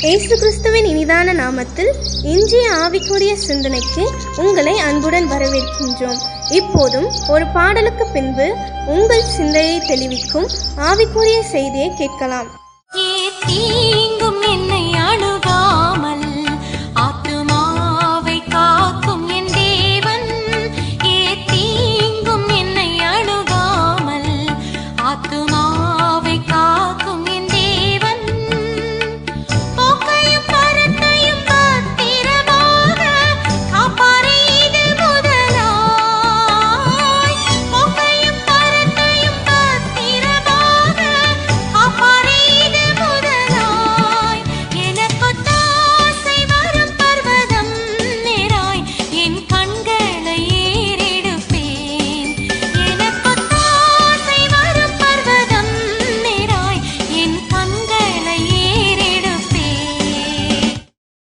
இயேசு கிறிஸ்துவின் இனிதான நாமத்தில் இன்றைய ஆவிக்குரிய சிந்தனைக்கு உங்களை அன்புடன் வரவேற்கின்றோம். இப்போதும் ஒரு பாடலுக்கு பின்பு உங்கள் சிந்தையை தெளிவிக்கும் ஆவிக்குரிய செய்தியை கேட்கலாம். தீங்கும் என்னை அணுகாமல் ஆத்துமாவை காக்கும் என் தேவன். தீங்கும் என்னை அணுகாமல் ஆத்துமாவை காக்கும் என் தேவன். போக்கையும் பரத்தையும் பத்திரமாக காப்பாரே இது முதலாய். போக்கையும் பரத்தையும் பத்திரமாக காப்பாரே இது முதலாய். எனக்கொத்தாசை வரும் பர்வதம் நேராய் என் கண்களை ஏறெடுப்பேன். எனக்கொத்தாசை வரும் பர்வதம் நேராய் என் கண்களை ஏறெடுப்பேன்.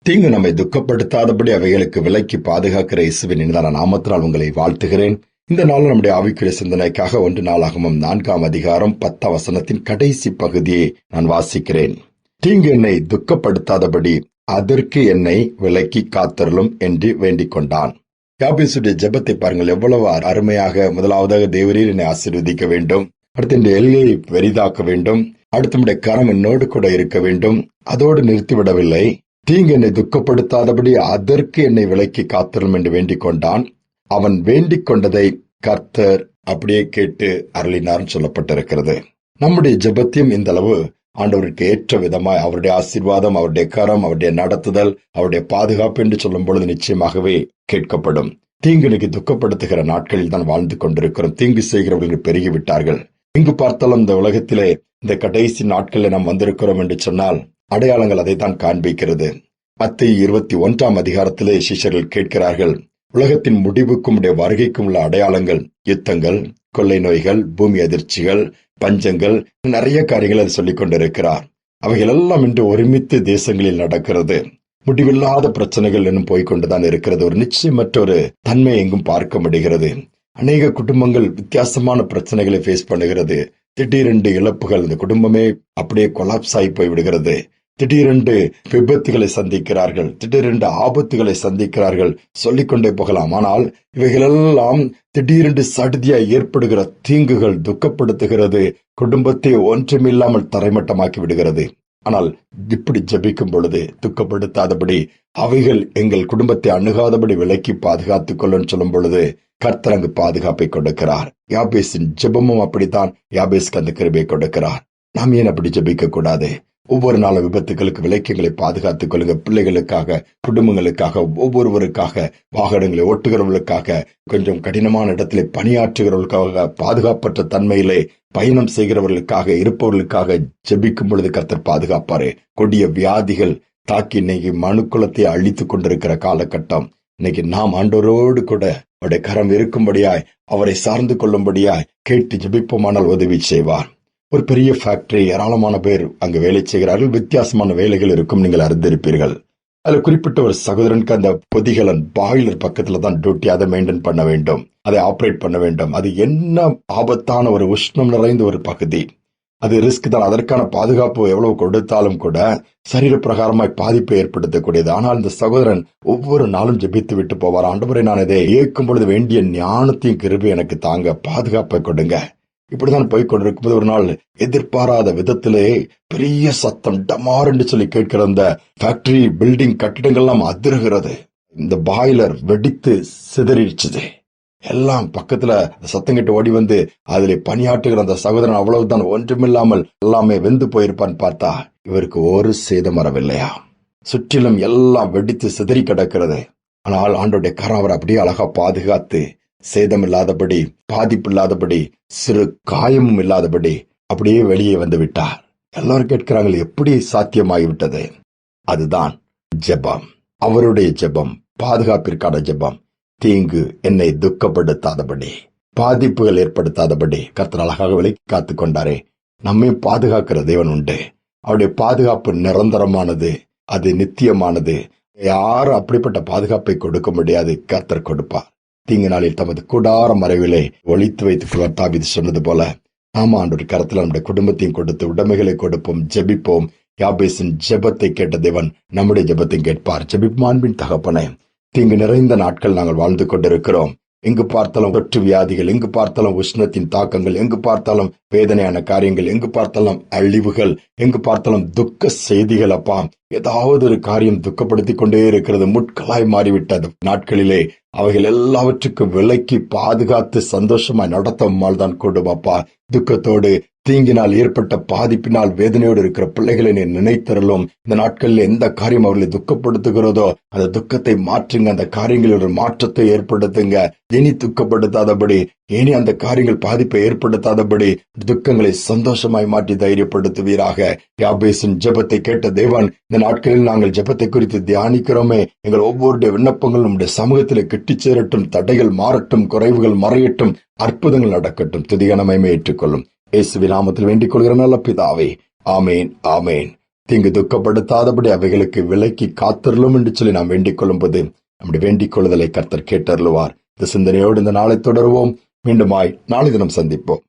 தீங்கு நம்மை துக்கப்படுத்தாதபடி அவைகளுக்கு விலக்கி பாதுகாக்கிற இயேசுவின் இனிதான நாமத்தினால் உங்களை வாழ்த்துகிறேன். இந்த நாள் நம்முடைய ஆவிக்குரிய சிந்தனைக்காக 1 நாளாகமம் 4ஆம் அதிகாரம் 10ஆம் வசனத்தின் கடைசி பகுதியை நான் வாசிக்கிறேன். தீங்கு என்னை துக்கப்படுத்தாதபடி அதற்கு என்னை விலக்கி காத்தருளும் என்று வேண்டிக் கொண்டான். யாபேசுடைய ஜெபத்தை பாருங்கள், எவ்வளவு அருமையாக. முதலாவதாக, தேவரீர் என்னை ஆசீர்வதிக்க வேண்டும். அடுத்து இந்த எல்லையை பெரிதாக்க வேண்டும். அடுத்து நம்முடைய கரம் என்னோடு கூட இருக்க வேண்டும். அதோடு நிறுத்திவிடவில்லை. தீங்கு என்னை துக்கப்படுத்தாதபடி அதற்கு என்னை விலக்கி காத்தருளும் என்று வேண்டிக் கொண்டான். அவன் வேண்டிக் கொண்டதை கர்த்தர் அப்படியே கேட்டு அருளினார் சொல்லப்பட்டிருக்கிறது. நம்முடைய ஜெபத்தையும் இந்த அளவு ஆண்டவருக்கு ஏற்ற விதமாய் அவருடைய ஆசீர்வாதம், அவருடைய கரம், அவருடைய நடத்துதல், அவருடைய பாதுகாப்பு என்று சொல்லும் பொழுது நிச்சயமாகவே கேட்கப்படும். தீங்கு இன்னைக்கு துக்கப்படுத்துகிற நாட்களில் தான் வாழ்ந்து கொண்டிருக்கிறோம். தீங்கு செய்கிறவர்கள் பெருகிவிட்டார்கள். இங்கு பார்த்தாலும் இந்த உலகத்திலே இந்த கடைசி நாட்களில் நாம் வந்திருக்கிறோம் என்று சொன்னால் அடையாளங்கள் அதைத்தான் காண்பிக்கிறது. மத்தேயு 21ஆம் அதிகாரத்திலே சிஷ்யர்கள் கேட்கிறார்கள், உலகத்தின் முடிவுக்கும் உடைய வருகைக்கும் உள்ள அடையாளங்கள், யுத்தங்கள், கொள்ளை நோய்கள், பூமி அதிர்ச்சிகள், பஞ்சங்கள், நிறைய காரியங்கள் அது சொல்லிக் கொண்டிருக்கிறார். அவைகள் எல்லாம் இன்று ஒருமித்து தேசங்களில் நடக்கிறது. முடிவில்லாத பிரச்சனைகள் இன்னும் போய்கொண்டுதான் இருக்கிறது. ஒரு நிச்சயமற்ற ஒரு தன்மை எங்கும் பார்க்க முடிகிறது. அநேக குடும்பங்கள் வித்தியாசமான பிரச்சனைகளை ஃபேஸ் பண்ணுகிறது. திடீரென்று இழப்புகள், இந்த குடும்பமே அப்படியே கொலாப்ஸ் ஆகி போய்விடுகிறது. திடீரென்று விபத்துகளை சந்திக்கிறார்கள், திடீரென்று ஆபத்துகளை சந்திக்கிறார்கள், சொல்லிக்கொண்டே போகலாம். ஆனால் இவைகளெல்லாம் திடீரென்று சடுதியாய் ஏற்படுகிற தீங்குகள் துக்கப்படுத்துகிறது, குடும்பத்தை ஒன்றுமில்லாமல் தரைமட்டமாக்கி விடுகிறது. ஆனால் இப்படி ஜெபிக்கும் பொழுது துக்கப்படுத்தாதபடி, அவைகள் எங்கள் குடும்பத்தை அணுகாதபடி விலக்கி பாதுகாத்துக் கொள்ளும் சொல்லும் பொழுது கர்த்தர் அங்கு பாதுகாப்பை கொடுக்கிறார். யாபேசின் ஜெபமும் அப்படித்தான் யாபேஸ்க்கு அந்த கிருபையை கொடுக்கிறார். நாம் ஏன் அப்படி ஜெபிக்க கூடாது? ஒவ்வொரு நாளும் விபத்துகளுக்கு விலக்கியங்களை பாதுகாத்துக் கொள்ளுங்க. பிள்ளைகளுக்காக, குடும்பங்களுக்காக, ஒவ்வொருவருக்காக, வாகனங்களை ஓட்டுகிறவர்களுக்காக, கொஞ்சம் கடினமான இடத்திலே பணியாற்றுகிறவர்களுக்காக, பாதுகாப்பற்ற தன்மையிலே பயணம் செய்கிறவர்களுக்காக, இருப்பவர்களுக்காக ஜெபிக்கும் பொழுது கர்த்தர் பாதுகாப்பாரு. கொடிய வியாதிகள் தாக்கி இன்னைக்கு மனுக்குலத்தை அழித்துக் கொண்டிருக்கிற காலகட்டம். இன்னைக்கு நாம் ஆண்டவரோடு கூட அவருடைய கரம் இருக்கும்படியாய், அவரை சார்ந்து கொள்ளும்படியாய் கேட்டு ஜெபிப்போமானால் உதவி செய்வார். ஒரு பெரிய ஃபேக்டரி, ஏராளமான பேர் அங்கு வேலை செய்கிறார்கள். வித்தியாசமான வேலைகள் இருக்கும், நீங்கள் அறிந்திருப்பீர்கள். அதுல குறிப்பிட்ட ஒரு சகோதரனுக்கு அந்த பொதிகலன் பாய்லர் பக்கத்துல தான் டியூட்டி. அதை மெயின்டைன் பண்ண வேண்டும், அதை ஆபரேட் பண்ண வேண்டும். அது என்ன ஆபத்தான ஒரு உஷ்ணம் நிறைந்த ஒரு பகுதி. அது ரிஸ்க் தான். அதற்கான பாதுகாப்பு எவ்வளவு கொடுத்தாலும் கூட சரீர பிரகாரமாய் பாதிப்பை ஏற்படுத்தக்கூடியது. ஆனால் இந்த சகோதரன் ஒவ்வொரு நாளும் ஜெபித்து விட்டு போவார். ஆண்டவரே, நான் இதை இயக்கும் பொழுது வேண்டிய ஞானத்தையும் கிருபை எனக்கு தாங்க, பாதுகாப்பை கொடுங்க. இப்படிதான் போய் கொண்டிருக்கும் போது ஒரு நாள் எதிர்பாராத விதத்திலே பெரிய சத்தம், டமார் என்று சொல்லி கேட்கிற அந்த ஃபேக்டரி, பில்டிங், கட்டிடங்கள்லாம் அதிர்கிறது. இந்த பாய்லர் வெடித்து சிதறிடுச்சுது. எல்லாம் பக்கத்துல சத்தம் கேட்டு ஓடி வந்து அதிலே பணியாற்றுகிற அந்த சகோதரன் அவ்வளவுதான், ஒன்றுமில்லாமல் எல்லாமே வெந்து போயிருப்பான்னு பார்த்தா இவருக்கு ஒரு சேதம் வரவில்லையா. சுற்றிலும் எல்லாம் வெடித்து சிதறி கிடக்கிறது. ஆனால் ஆண்டோடைய கரம் அவர் அப்படியே அழகா பாதுகாத்து, சேதம் இல்லாதபடி, பாதிப்பு இல்லாதபடி, சிறு காயமும் இல்லாதபடி அப்படியே வெளியே வந்து விட்டார். எல்லாரும் கேட்கிறாங்க, எப்படி சாத்தியமாகிவிட்டது? அதுதான் ஜெபம், அவருடைய ஜெபம், பாதுகாப்பிற்கான ஜெபம். தீங்கு என்னை துக்கப்படுத்தாதபடி, பாதிப்புகள் ஏற்படுத்தாதபடி கர்த்தர் அழகாக விலக்கி காத்துக் கொண்டாரே. நம்மை பாதுகாக்கிற தேவன் உண்டு. அவருடைய பாதுகாப்பு நிரந்தரமானது, அது நித்தியமானது. யாரும் அப்படிப்பட்ட பாதுகாப்பை கொடுக்க முடியாது, கர்த்தர் கொடுப்பார். தீங்கு நாளில் தமது கூடார மறைவிலே ஒளித்து வைத்துக் கொள்வார். தாவீது சொன்னது போல நாம ஆண்டவர் கரத்தில் நம்முடைய குடும்பத்தையும் கொடுத்து உடைமைகளை கொடுப்போம், ஜெபிப்போம். யாபேசின் ஜெபத்தை கேட்ட தேவன் நம்முடைய ஜெபத்தை கேட்பார். ஜெபிப்பான்பின் தகப்பனே, தீங்கு நிறைந்த நாட்கள் நாங்கள் வாழ்ந்து கொண்டிருக்கிறோம். எங்கு பார்த்தாலும் தொற்று வியாதிகள், எங்கு பார்த்தாலும் உஷ்ணத்தின் தாக்கங்கள், எங்கு பார்த்தாலும் வேதனையான காரியங்கள், எங்கு பார்த்தாலும் அழிவுகள், எங்கு பார்த்தாலும் துக்க செய்திகள். அப்பா, ஏதாவது ஒரு காரியம் துக்கப்படுத்தி கொண்டே இருக்கிறது, முட்களாய் மாறிவிட்டது. நாட்களிலே அவைகள் எல்லாவற்றுக்கும் விலக்கி பாதுகாத்து சந்தோஷமாய் நடத்த தான் கூடும். அப்பா, துக்கத்தோடு தீங்கினால் ஏற்பட்ட பாதிப்பினால் வேதனையோடு இருக்கிற பிள்ளைகளை நீ நினைத்தரலும். இந்த நாட்களில் எந்த காரியம் அவர்களை துக்கப்படுத்துகிறதோ அந்த துக்கத்தை மாற்றுங்க, அந்த காரியங்களில் ஒரு மாற்றத்தை ஏற்படுத்துங்க. இனி துக்கப்படுத்தாதபடி, இனி அந்த காரியங்கள் பாதிப்பை ஏற்படுத்தாதபடி துக்கங்களை சந்தோஷமாய் மாற்றி தைரியப்படுத்துவீராக. யாபேசின் ஜெபத்தை கேட்ட தேவன், இந்த நாட்களில் நாங்கள் ஜெபத்தை குறித்து தியானிக்கிறோமே, எங்கள் ஒவ்வொருடைய விண்ணப்பங்கள் நம்முடைய சமூகத்தில் கிட்டிச் சேரட்டும், தடைகள் மாறட்டும், குறைவுகள் மறையட்டும், அற்புதங்கள் நடக்கட்டும். துதிகனமையை ஏற்றுக்கொள்ளும் இயேசுவின் நாமத்தில் வேண்டிக் கொள்கிற நல்ல பிதாவே, ஆமேன், ஆமேன். தீங்கு துக்கப்படுத்தாதபடி அவைகளுக்கு விலக்கி காத்திரலும் என்று சொல்லி நாம் வேண்டிக் கொள்ளும் போது நம்முடைய வேண்டிக் கொள்ளுதலை கர்த்தர் கேட்டருளுவார். இந்த சிந்தனையோடு இந்த நாளை தொடருவோம். மீண்டுமாய் நாளை தினம் சந்திப்போம்.